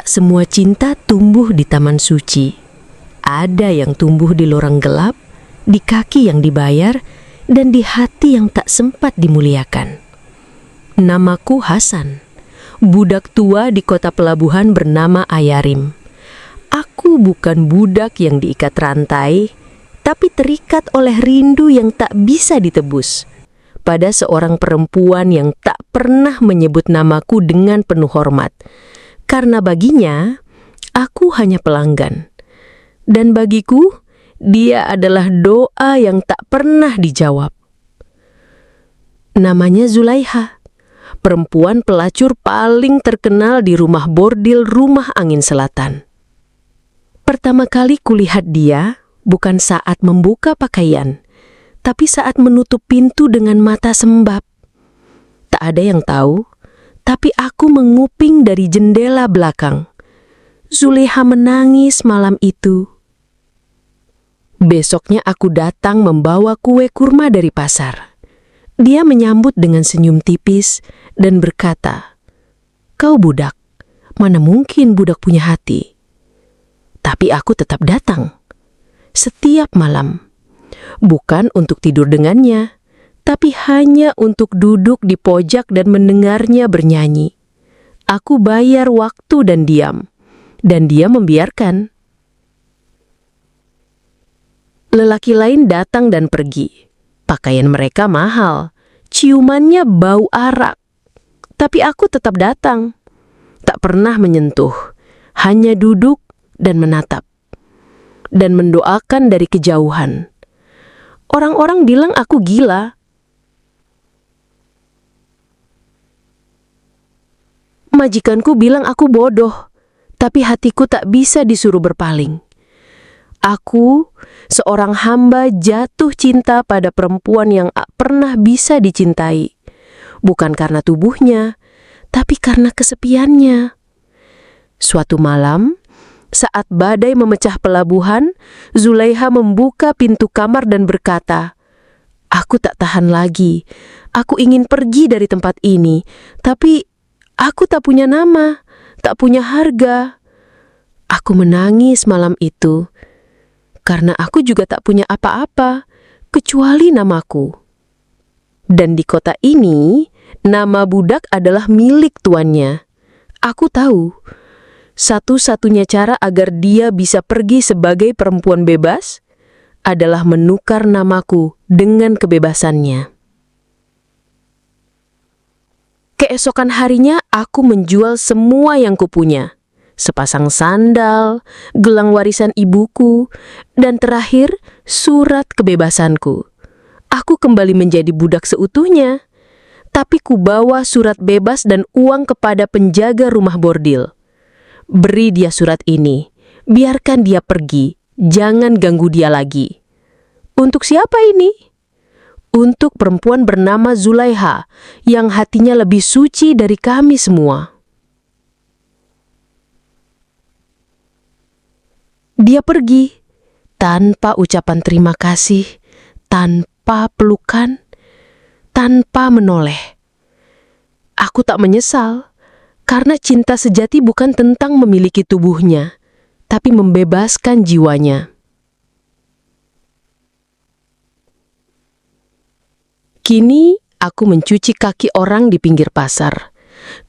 Tak semua cinta tumbuh di taman suci. Ada yang tumbuh di lorong gelap, di kaki yang dibayar, dan di hati yang tak sempat dimuliakan. Namaku Hasan, budak tua di kota pelabuhan bernama Ayarim. Aku bukan budak yang diikat rantai, tapi terikat oleh rindu yang tak bisa ditebus pada seorang perempuan yang tak pernah menyebut namaku dengan penuh hormat. Karena baginya, aku hanya pelanggan. Dan bagiku, dia adalah doa yang tak pernah dijawab. Namanya Zulaiha, perempuan pelacur paling terkenal di rumah bordil Rumah Angin Selatan. Pertama kali kulihat dia, bukan saat membuka pakaian, tapi saat menutup pintu dengan mata sembab. Tak ada yang tahu, tapi aku menguping dari jendela belakang. Zulaiha menangis malam itu. Besoknya aku datang membawa kue kurma dari pasar. Dia menyambut dengan senyum tipis dan berkata, "Kau budak, mana mungkin budak punya hati?" Tapi aku tetap datang. Setiap malam. Bukan untuk tidur dengannya, tapi hanya untuk duduk di pojok dan mendengarnya bernyanyi. Aku bayar waktu dan diam, dan dia membiarkan. Lelaki lain datang dan pergi. Pakaian mereka mahal, ciumannya bau arak. Tapi aku tetap datang. Tak pernah menyentuh, hanya duduk dan menatap. Dan mendoakan dari kejauhan. Orang-orang bilang aku gila. Majikanku bilang aku bodoh, tapi hatiku tak bisa disuruh berpaling. Aku, seorang hamba jatuh cinta pada perempuan yang tak pernah bisa dicintai. Bukan karena tubuhnya, tapi karena kesepiannya. Suatu malam, saat badai memecah pelabuhan, Zulaiha membuka pintu kamar dan berkata, "Aku tak tahan lagi. Aku ingin pergi dari tempat ini, tapi aku tak punya nama, tak punya harga." Aku menangis malam itu, karena aku juga tak punya apa-apa, kecuali namaku. Dan di kota ini, nama budak adalah milik tuannya. Aku tahu, satu-satunya cara agar dia bisa pergi sebagai perempuan bebas adalah menukar namaku dengan kebebasannya. Keesokan harinya aku menjual semua yang kupunya. Sepasang sandal, gelang warisan ibuku, dan terakhir surat kebebasanku. Aku kembali menjadi budak seutuhnya, tapi kubawa surat bebas dan uang kepada penjaga rumah bordil. "Beri dia surat ini, biarkan dia pergi, jangan ganggu dia lagi." Untuk siapa ini? Untuk perempuan bernama Zulaiha, yang hatinya lebih suci dari kami semua. Dia pergi, tanpa ucapan terima kasih, tanpa pelukan, tanpa menoleh. Aku tak menyesal, karena cinta sejati bukan tentang memiliki tubuhnya, tapi membebaskan jiwanya. Kini aku mencuci kaki orang di pinggir pasar,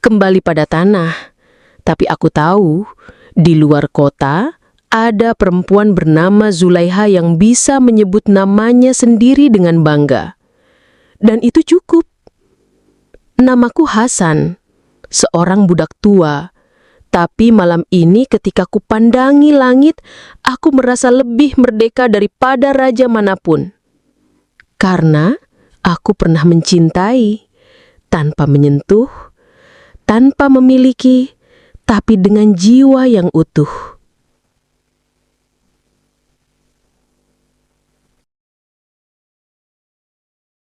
kembali pada tanah. Tapi aku tahu, di luar kota ada perempuan bernama Zulaiha yang bisa menyebut namanya sendiri dengan bangga. Dan itu cukup. Namaku Hasan, seorang budak tua. Tapi malam ini ketika kupandangi langit, aku merasa lebih merdeka daripada raja manapun. Karena aku pernah mencintai, tanpa menyentuh, tanpa memiliki, tapi dengan jiwa yang utuh.